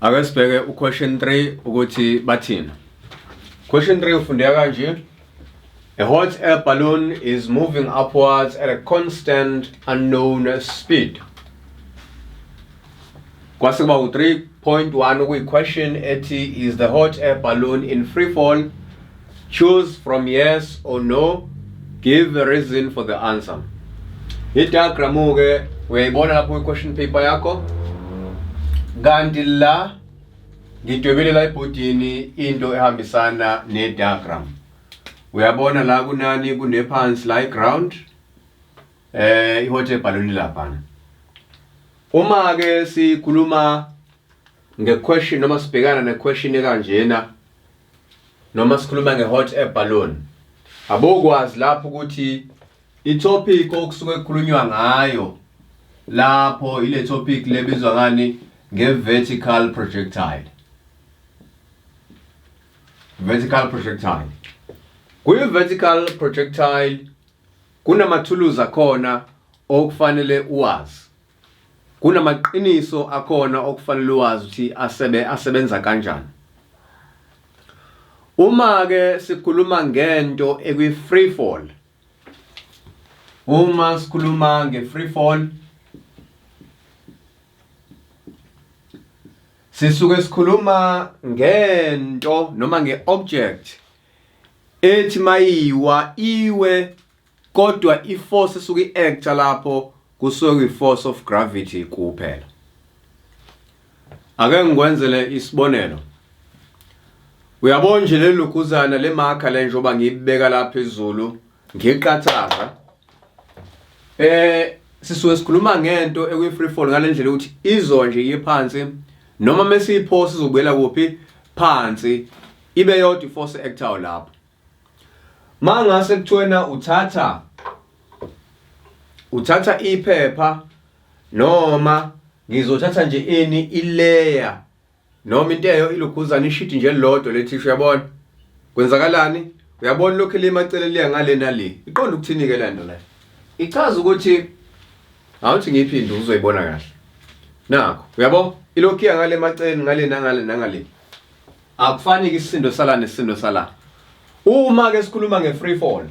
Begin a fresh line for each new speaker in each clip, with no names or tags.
Ake sibheke question 3 ukuthi bathini. Question 3 ufundeka kanje. A hot air balloon is moving upwards at a constant unknown speed. Kwase kuba u3.1 okuyi-question ethi is the hot air balloon in free fall? Choose from yes or no. Give a reason for the answer. I-diagram ke uyayibona lapho kwi-question paper yakho. Kanti la ngidwebele la ebhodini into ehambisana ne-diagram. Uyabona la kunani kunephansi la i-ground i-hot air balloon lapha. Uma ke sikhuluma nge-question noma sibhekana ne-question ekanjena noma sikhuluma nge-hot air balloon, abokwazi lapho ukuthi i-topic okusuke kukhulunywa ngayo lapho ile topic lebizwa ngani nge-vertical projectile. Vertical projectile. Kwi-vertical projectile kunamathuluzi akhona okufanele uwazi. Kunamaqiniso akhona okufanele uwazi ukuthi asebenza kanjani. Uma ke sikhuluma ngento ekwi-free fall, uma sikhuluma nge-free fall, sisuke sikhuluma ngento noma nge-object ethi mayiwa iwe kodwa i-force esuke i-acta lapho kusuke i-force of gravity kuphela. Ake ngikwenzele isibonelo. Uyabona nje le lokhuzana le marker le njengoba ngiyibeka lapha phezulu ngiqathaza. Sisuke sikhuluma ngento ekwi-free fall ngale ndlela ukuthi izo nje iphansi noma mesiyiphosa izobuyela kuphi phansi ibe yodwa i-force actayo lapho. Mangase kuthiwena uthatha iphepha noma ngizothatha nje i-layer noma into ilokhuzana isheet nje lodwa le tissue, uyabona kwenzakalani? Uyabona lokho lemacele liya ngale nale iqonda ukuthini ke lento la ichaza ukuthi awuthi ngiphinde uzoyibona kahle. Nakho uyabona ilokhu iya ngale macele ngale nangale akufani ke isisindo sala nesisindo sala. Uma ke sikhuluma nge-free fall,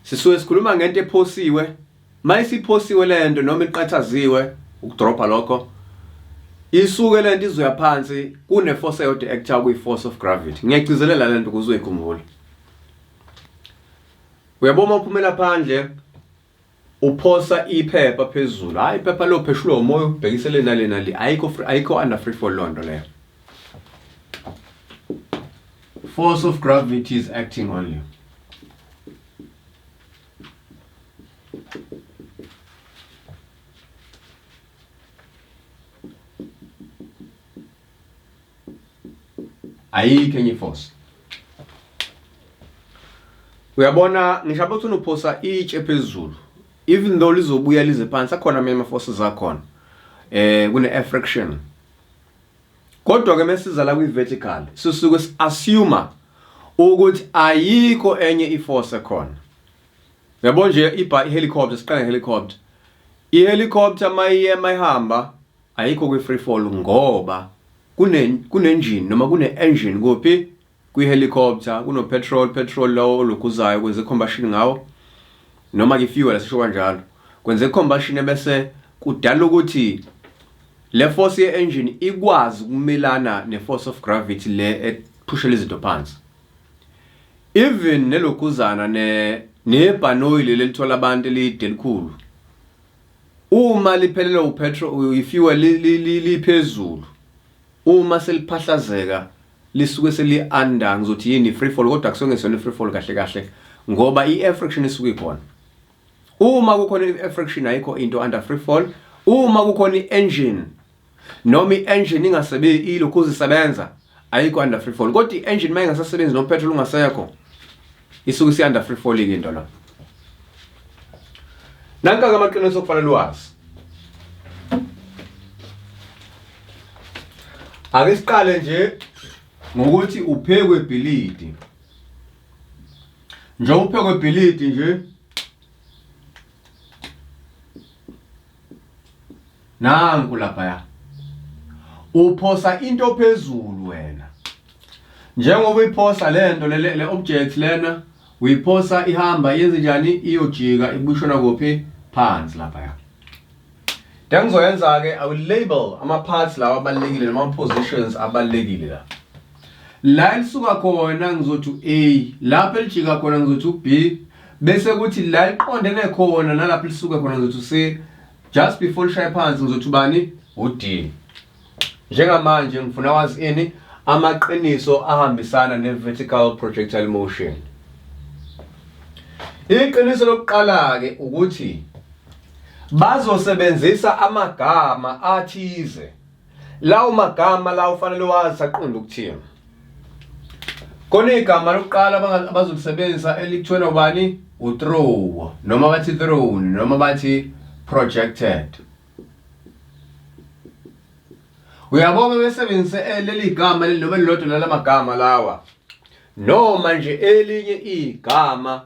sisuke sikhuluma ngento ephosiwe. Mayisiphosiwe lento noma iqathaziwe ukudropa lokho isuke lento izoya phansi kune-force eyodwa acta kuyi-force of gravity. Ngiyagcizelela lento ukuze uyikhumbule. Uyabona uphumela phandle uphosa iphepha phezulu, hayi iphepha lo pheshulwa umoya ubhekisele nale ayikho under free fall lonto leyo. Force of gravity is acting on you. Ayikho enye force. Uyabona ngishaba ukuthi uphosa itshe phezulu. Even though lizobuya lize phansi akhona ama forces akhona. Kune air friction. Kodwa ke mesiza la kwi-vertical sisuke assume ukuthi ayikho enye i-force ekhona. Uyabona nje i-helicopter siqala nge-helicopter. I-helicopter mayihamba ayikho kwi-free fall ngoba kune-engine noma kune-engine kuphi kwi-helicopter petrol lo lokhuzayo kwenze combustion ngawo noma ke-fuel sisho kanjalo kwenze combustion bese kudala ukuthi le force ye-engine ikwazi ukumelana ne-force of gravity le ephushela izinto phansi. Even nelokhuzana nebhanoyi lelithola abantu elide elikhulu, uma liphelelwa upetrol i-fuel liphezulu, uma seliphahlazeka lisuke seli-under ngizothi yini free fall kodwa kusonge sona free fall kahle ngoba i-air friction isuke ikhona. Uma kukhona i-air friction ayikho into under free fall. Uma kukhona i-engine noma i-engine ingasebenzi ilokhu isebenza ayikho under free fall. Kodwa i-engine mayingasasebenzi no petrol ungasekho isuke isi under free fall into la. Nanka amaqiniso okufanele uwazi. Ake siqale nje ngokuthi uphekwe ibhilidi. Njengoba uphekwe ibhilidi nje nanku lapha uphosa into phezulu wena njengoba uyiphosa lento le object lena uyiphosa ihamba yenze njani iyojika ibushona kuphi phansi lapha ya ngizoyenza ke I will label ama parts lawa abalekile noma positions abalekile la lisuka khona ngizothi A lapha elijika khona ngizothi B bese kuthi la iqondene khona nalapha lisuka khona ngizothi C just before lishaye phansi ngizothi bani uD njengamanje ngifuna wazi ini amaqiniso ahambisana ne-vertical projectile motion. Iqiniso lokuqala ke ukuthi bazosebenzisa amagama athize. Lawo magama la ufanele wazi aqonda ukuthini. Kone igama lokuqala abazolisebenzisa elikuthiwa ubani uthrow noma bathi thrown noma bathi projected. Uyabona besebenzise leli gama noma lilodwa lalamagama lawa noma nje elinye igama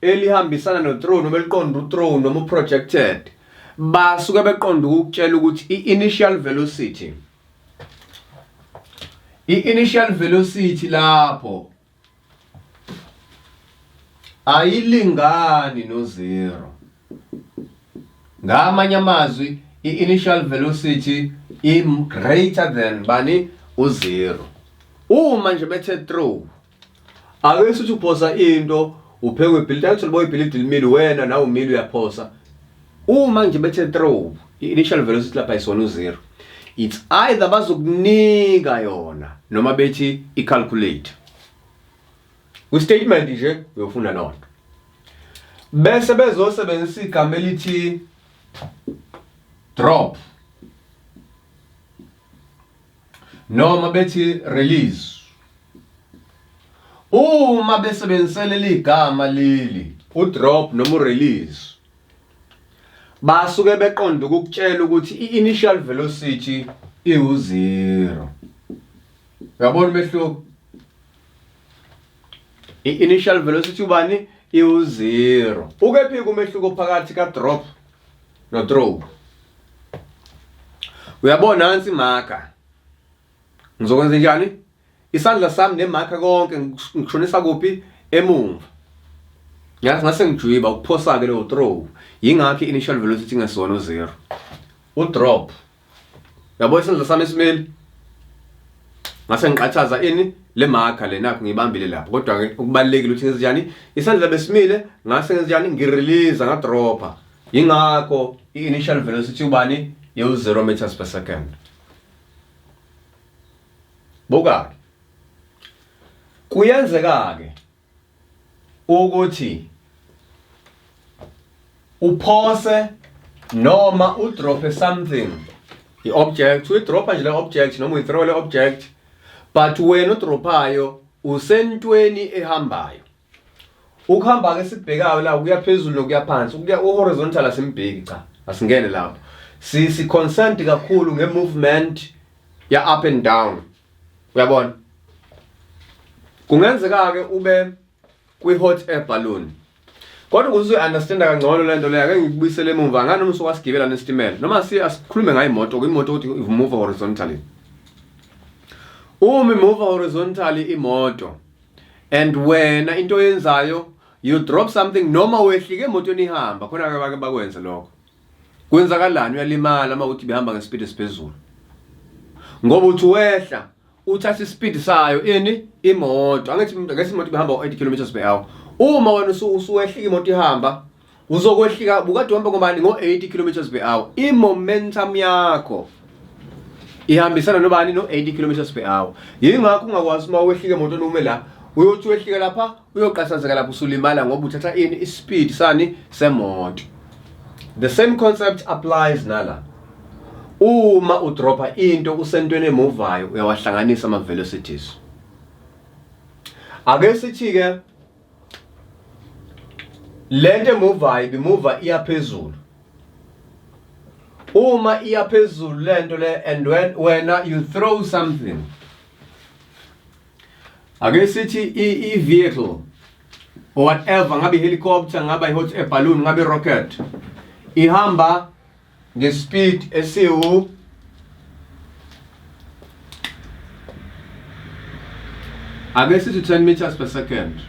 elihambisana no throw noma eliqonda uthrow noma projected basuke beqonda ukutshela ukuthi initial velocity lapho ayilingani no zero. Ngamanye amazwi initial velocity greater than bani uzero. Uma nje bethe throw ake sithi uphosa into uphekwe ibhilidi actually boy ibhilidi limile wena nawe umile uyaphosa. Uma nje bethe throw initial velocity lapha isona uzero. It's either bazokunika yona noma bethi icalculate. Ku statement nje uyofuna nona. Bese bezosebenzisa igama elithi drop noma bethi release. Uma besebenzisa leli gama leli udrop noma release basuke beqonda ukukutshela ukuthi initial velocity iu0. Uyabona umehluko? Initial velocity ubani iu0. Ukephi umehluko phakathi ka drop no throw? Uyabona nansi marker. Ngizokwenza njani? Isandla sami nemarker konke ngishonisa kuphi emumva. Ngase ngijuyiba ukuphosa ke lo throw. Yingakho initial velocity ngesona u0. Udrop. Yabo isandla sami esimile. Ngase ngiqathaza ini le marker lenakho ngibambile lapha. Kodwa ke ukubalekile ukuthi ngenze njani? Isandla besimile ngase ngenze njani? Ngirelease ngadropa. Yingakho initial velocity ubani u0 meters per second. Boka kuyenzeka ke ukuthi uphose noma udrope something i-object uyidropa nje le object noma uyithrow le object but wena udropayo usentweni ehambayo. Ukuhamba ke sibhekayo la kuya phezulu nokuya phansi ukuya horizontal asimbheki cha asingene lapho. Si concerned kakhulu ngemovement ya up and down. Uyabona? Kungenzeka ke ube kwi hot air balloon. Kodwa ukuze understand kangcono lento leyo ake ngikubuyisele emuva ngani uma usukasigibela nestimela noma asikhulume ngayo imoto ukuthi move horizontally. Uma move horizontally imoto and wena into yenzayo you drop something noma wehlike emotweni ihamba khona ke bake bakwenza lokho. Kwenzakalani uyalimala uma uthi behamba ngespeed esiphezulu. Ngoba uthi wehla uthatha ispeed sayo imoto angithi imoto behamba 80 km/h. Uma wena usuwehlika imoto ihamba uzokwehlika bukade uhamba ngomani ngo80 km/h. Momentum yakho ihambisana nobani no 80 km/h. Yingakho ungakwazi uma wehlika emotweni ume la uyothi wehlika lapha uyoqasazeka lapha usulimala ngoba uthatha ispeed sani semoto. The same concept applies nala. Uma udropa into usentweni emuvayo uyawahlanganisa ama velocities. Ake sithi ke lento emuvayo bimuva iya phezulu. Uma iya phezulu lento le and when you throw something. Ake sithi i-vehicle or whatever ngabe helicopter ngabe hot air balloon ngabe rocket ihamba ngespeed esiwu ake sithi 10 meters per second,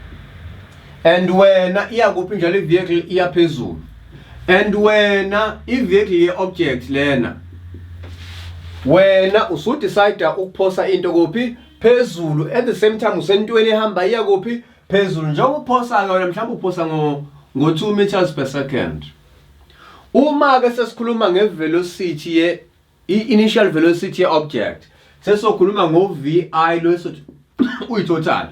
and wena iyakuphi njalo i-vehicle iyaphezulu, and wena i-vehicle ye-object lena wena usudecide ukuphosa into kuphi phezulu, at the same time usentweni ehamba iya kuphi phezulu. Njengoba uphosa ke wena mhlawumbe uphosa ngo 2 meters per second. Uma ke sesikhuluma ngevelocity initial velocity ye-object, sesokhuluma ngo vi lo uyitotal.